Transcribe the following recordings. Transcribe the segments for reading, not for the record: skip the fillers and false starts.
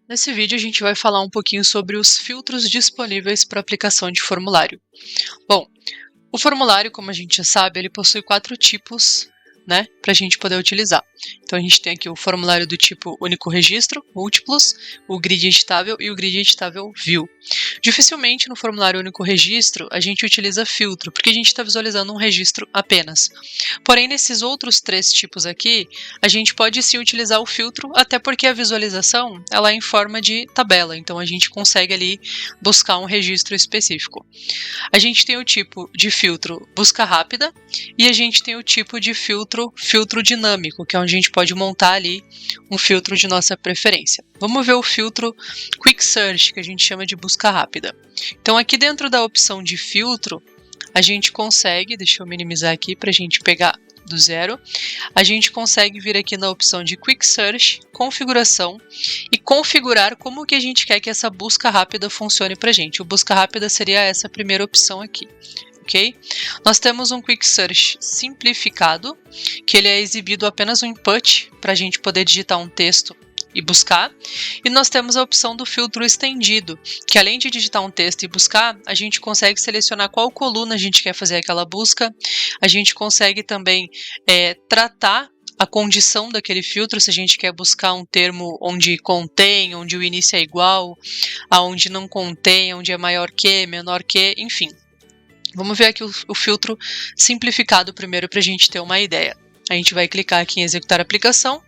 Nesse vídeo a gente vai falar um pouquinho sobre os filtros disponíveis para aplicação de formulário. Bom, o formulário, como a gente já sabe, ele possui 4 tipos, para a gente poder utilizar. Então a gente tem aqui o formulário do tipo único registro, múltiplos, o grid editável e o grid editável view. Dificilmente no formulário único registro a gente utiliza filtro, porque a gente está visualizando um registro apenas. Porém, nesses outros 3 tipos aqui, a gente pode sim utilizar o filtro, até porque a visualização ela é em forma de tabela, então a gente consegue ali buscar um registro específico. A gente tem o tipo de filtro busca rápida e a gente tem o tipo de filtro dinâmico, que é onde a gente pode montar ali um filtro de nossa preferência. Vamos ver o filtro Quick Search, que a gente chama de busca rápida. Então aqui dentro da opção de filtro, a gente consegue, deixa eu minimizar aqui para a gente pegar do zero, a gente consegue vir aqui na opção de Quick Search, configuração, e configurar como que a gente quer que essa busca rápida funcione para a gente. O busca rápida seria essa primeira opção aqui. Okay? Nós temos um Quick Search simplificado, que ele é exibido apenas um input para a gente poder digitar um texto e buscar. E nós temos a opção do filtro estendido, que além de digitar um texto e buscar, a gente consegue selecionar qual coluna a gente quer fazer aquela busca. A gente consegue também tratar a condição daquele filtro, se a gente quer buscar um termo onde contém, onde o início é igual, aonde não contém, onde é maior que, menor que, enfim. Vamos ver aqui o filtro simplificado primeiro para a gente ter uma ideia. A gente vai clicar aqui em executar a aplicação,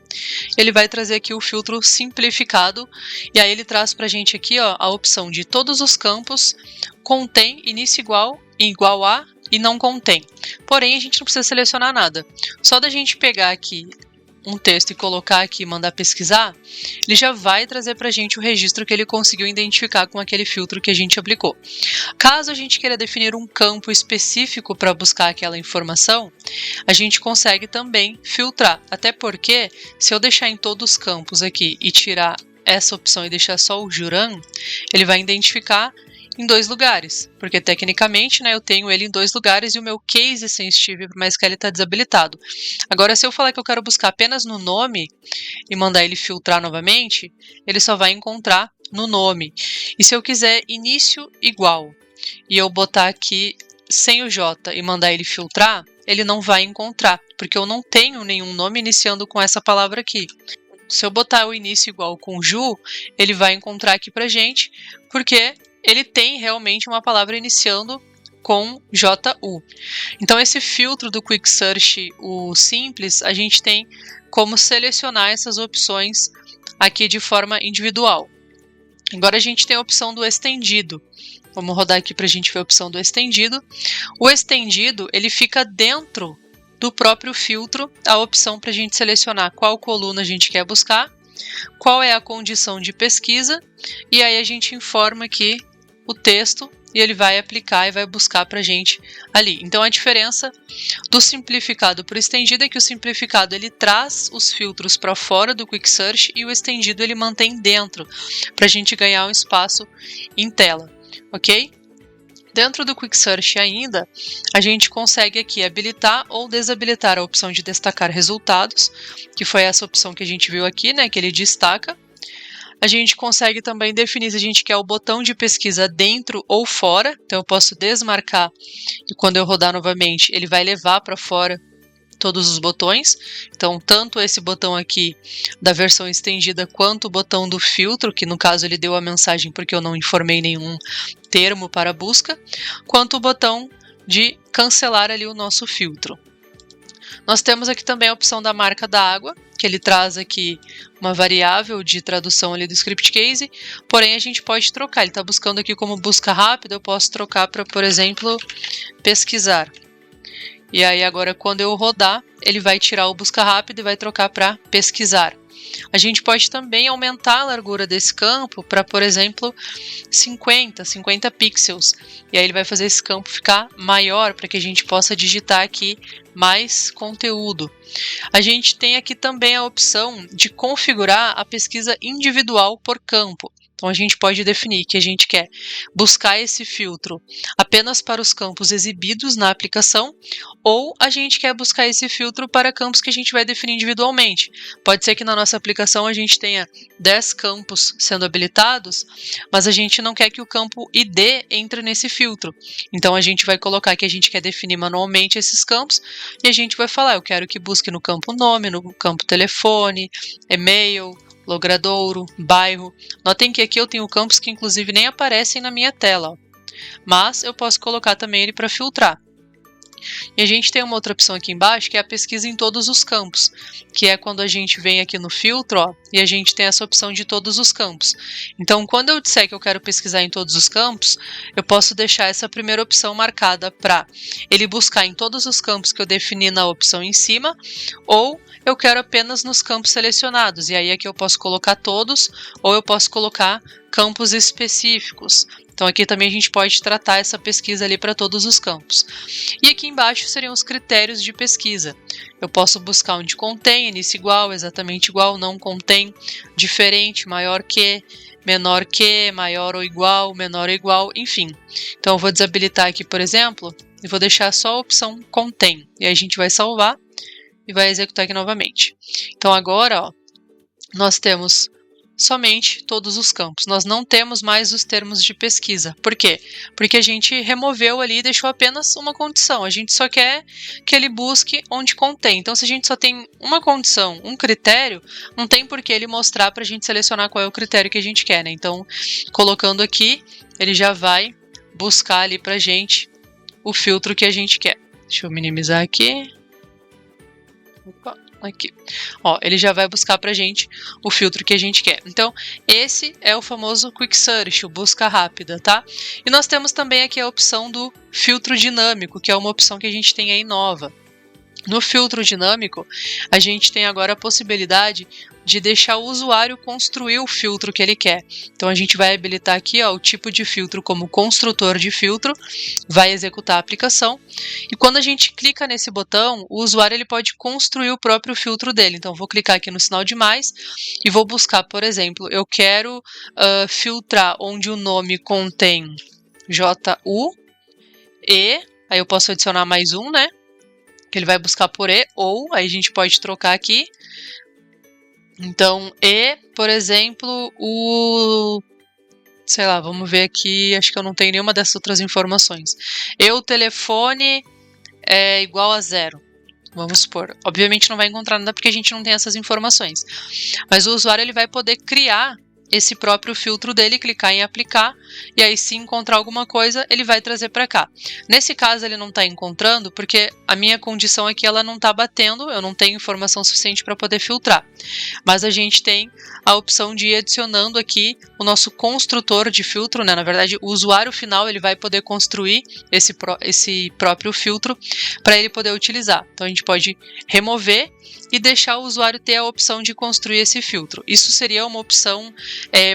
ele vai trazer aqui o filtro simplificado, e aí ele traz para a gente aqui a opção de todos os campos, contém, início igual, igual a e não contém. Porém, a gente não precisa selecionar nada. Só da gente pegar aqui um texto e colocar aqui e mandar pesquisar, ele já vai trazer para a gente o registro que ele conseguiu identificar com aquele filtro que a gente aplicou. Caso a gente queira definir um campo específico para buscar aquela informação, a gente consegue também filtrar, até porque se eu deixar em todos os campos aqui e tirar essa opção e deixar só o Juran, ele vai identificar em 2 lugares, porque tecnicamente eu tenho ele em 2 lugares e o meu case sensitive para MySQL está desabilitado. Agora, se eu falar que eu quero buscar apenas no nome e mandar ele filtrar novamente, ele só vai encontrar no nome. E se eu quiser início igual e eu botar aqui sem o J e mandar ele filtrar, ele não vai encontrar, porque eu não tenho nenhum nome iniciando com essa palavra aqui. Se eu botar o início igual com Ju, ele vai encontrar aqui pra gente, porque ele tem realmente uma palavra iniciando com JU. Então esse filtro do Quick Search, o simples, a gente tem como selecionar essas opções aqui de forma individual. Agora a gente tem a opção do estendido. Vamos rodar aqui para a gente ver a opção do estendido. O estendido, ele fica dentro do próprio filtro, a opção para a gente selecionar qual coluna a gente quer buscar, qual é a condição de pesquisa, e aí a gente informa aqui o texto e ele vai aplicar e vai buscar para a gente ali. Então a diferença do simplificado para o estendido é que o simplificado ele traz os filtros para fora do Quick Search e o estendido ele mantém dentro, para a gente ganhar um espaço em tela, ok? Dentro do Quick Search ainda, a gente consegue aqui habilitar ou desabilitar a opção de destacar resultados, que foi essa opção que a gente viu aqui, que ele destaca. A gente consegue também definir se a gente quer o botão de pesquisa dentro ou fora, então eu posso desmarcar e quando eu rodar novamente ele vai levar para fora todos os botões. Então tanto esse botão aqui da versão estendida quanto o botão do filtro, que no caso ele deu a mensagem porque eu não informei nenhum termo para busca, quanto o botão de cancelar ali o nosso filtro. Nós temos aqui também a opção da marca da água, que ele traz aqui uma variável de tradução ali do script case, porém a gente pode trocar, ele está buscando aqui como busca rápida, eu posso trocar para, por exemplo, pesquisar. E aí agora quando eu rodar, ele vai tirar o busca rápido e vai trocar para pesquisar. A gente pode também aumentar a largura desse campo para, por exemplo, 50 pixels. E aí ele vai fazer esse campo ficar maior para que a gente possa digitar aqui mais conteúdo. A gente tem aqui também a opção de configurar a pesquisa individual por campo. Então a gente pode definir que a gente quer buscar esse filtro apenas para os campos exibidos na aplicação, ou a gente quer buscar esse filtro para campos que a gente vai definir individualmente. Pode ser que na nossa aplicação a gente tenha 10 campos sendo habilitados, mas a gente não quer que o campo ID entre nesse filtro. Então a gente vai colocar que a gente quer definir manualmente esses campos e a gente vai falar, eu quero que busque no campo nome, no campo telefone, e-mail, logradouro, bairro. Notem que aqui eu tenho campos que inclusive nem aparecem na minha tela, ó. Mas eu posso colocar também ele para filtrar. E a gente tem uma outra opção aqui embaixo, que é a pesquisa em todos os campos, que é quando a gente vem aqui no filtro, ó, e a gente tem essa opção de todos os campos. Então, quando eu disser que eu quero pesquisar em todos os campos, eu posso deixar essa primeira opção marcada para ele buscar em todos os campos que eu defini na opção em cima, ou eu quero apenas nos campos selecionados, e aí aqui eu posso colocar todos, ou eu posso colocar campos específicos. Então aqui também a gente pode tratar essa pesquisa ali para todos os campos. E aqui embaixo seriam os critérios de pesquisa. Eu posso buscar onde contém, início igual, exatamente igual, não contém, diferente, maior que, menor que, maior ou igual, menor ou igual, enfim. Então eu vou desabilitar aqui, por exemplo, e vou deixar só a opção contém. E aí a gente vai salvar e vai executar aqui novamente. Então agora, ó, nós temos somente todos os campos. Nós não temos mais os termos de pesquisa. Por quê? Porque a gente removeu ali e deixou apenas uma condição. A gente só quer que ele busque onde contém. Então, se a gente só tem uma condição, um critério, não tem por que ele mostrar para a gente selecionar qual é o critério que a gente quer, né? Então, colocando aqui, ele já vai buscar ali para a gente o filtro que a gente quer. Deixa eu minimizar aqui. Opa. Aqui, ó, ele já vai buscar pra gente o filtro que a gente quer. Então, esse é o famoso Quick Search, o busca rápida, tá? E nós temos também aqui a opção do filtro dinâmico, que é uma opção que a gente tem aí nova. No filtro dinâmico, a gente tem agora a possibilidade de deixar o usuário construir o filtro que ele quer. Então a gente vai habilitar aqui, ó, o tipo de filtro como construtor de filtro, vai executar a aplicação, e quando a gente clica nesse botão, o usuário ele pode construir o próprio filtro dele. Então vou clicar aqui no sinal de mais e vou buscar, por exemplo, eu quero filtrar onde o nome contém JU, E, aí eu posso adicionar mais um, né? Que ele vai buscar por E, ou aí a gente pode trocar aqui. Então, E, por exemplo, sei lá, vamos ver aqui, acho que eu não tenho nenhuma dessas outras informações. O telefone é igual a 0. Vamos supor. Obviamente não vai encontrar nada porque a gente não tem essas informações. Mas o usuário ele vai poder criar esse próprio filtro dele, clicar em aplicar, e aí se encontrar alguma coisa, ele vai trazer para cá. Nesse caso ele não está encontrando, porque a minha condição aqui ela não está batendo, eu não tenho informação suficiente para poder filtrar. Mas a gente tem a opção de ir adicionando aqui o nosso construtor de filtro, né? Na verdade, o usuário final ele vai poder construir esse próprio filtro para ele poder utilizar. Então a gente pode remover e deixar o usuário ter a opção de construir esse filtro. Isso seria uma opção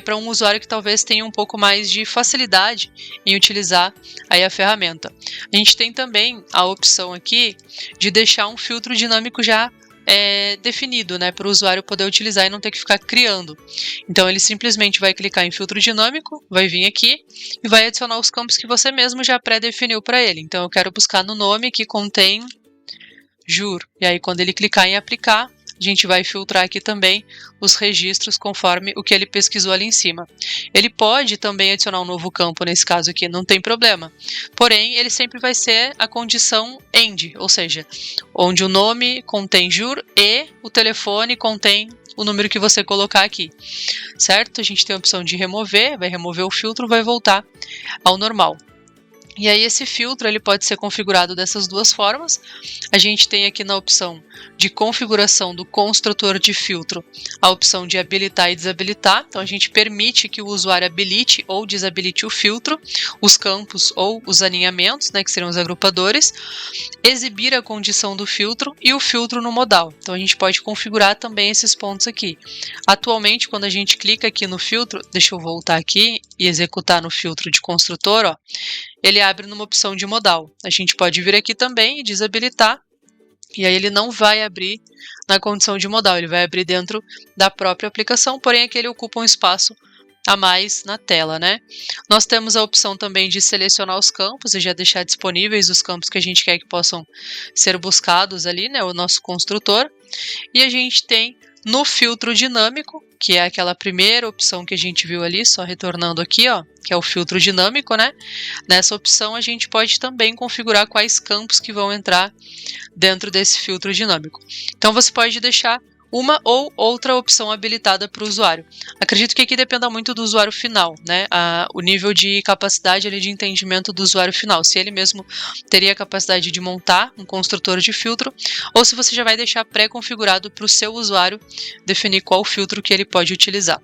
para um usuário que talvez tenha um pouco mais de facilidade em utilizar aí a ferramenta. A gente tem também a opção aqui de deixar um filtro dinâmico já definido, né, para o usuário poder utilizar e não ter que ficar criando. Então ele simplesmente vai clicar em filtro dinâmico, vai vir aqui e vai adicionar os campos que você mesmo já pré-definiu para ele. Então eu quero buscar no nome que contém Juro. E aí quando ele clicar em aplicar, a gente vai filtrar aqui também os registros conforme o que ele pesquisou ali em cima. Ele pode também adicionar um novo campo, nesse caso aqui, não tem problema. Porém, ele sempre vai ser a condição AND, ou seja, onde o nome contém jur e o telefone contém o número que você colocar aqui, certo? A gente tem a opção de remover, vai remover o filtro, vai voltar ao normal. E aí esse filtro ele pode ser configurado dessas duas formas. A gente tem aqui na opção de configuração do construtor de filtro a opção de habilitar e desabilitar. Então a gente permite que o usuário habilite ou desabilite o filtro, os campos ou os alinhamentos, né, que seriam os agrupadores, exibir a condição do filtro e o filtro no modal. Então a gente pode configurar também esses pontos aqui. Atualmente, quando a gente clica aqui no filtro, deixa eu voltar aqui e executar no filtro de construtor, ó, ele abre numa opção de modal. A gente pode vir aqui também e desabilitar, e aí ele não vai abrir na condição de modal, ele vai abrir dentro da própria aplicação, porém aqui ele ocupa um espaço a mais na tela, né? Nós temos a opção também de selecionar os campos e já deixar disponíveis os campos que a gente quer que possam ser buscados ali, né? O nosso construtor. E a gente tem no filtro dinâmico, que é aquela primeira opção que a gente viu ali, só retornando aqui, ó, que é o filtro dinâmico, né? Nessa opção a gente pode também configurar quais campos que vão entrar dentro desse filtro dinâmico. Então você pode deixar uma ou outra opção habilitada para o usuário. Acredito que aqui dependa muito do usuário final, né? O nível de capacidade ali, de entendimento do usuário final. Se ele mesmo teria a capacidade de montar um construtor de filtro, ou se você já vai deixar pré-configurado para o seu usuário definir qual filtro que ele pode utilizar.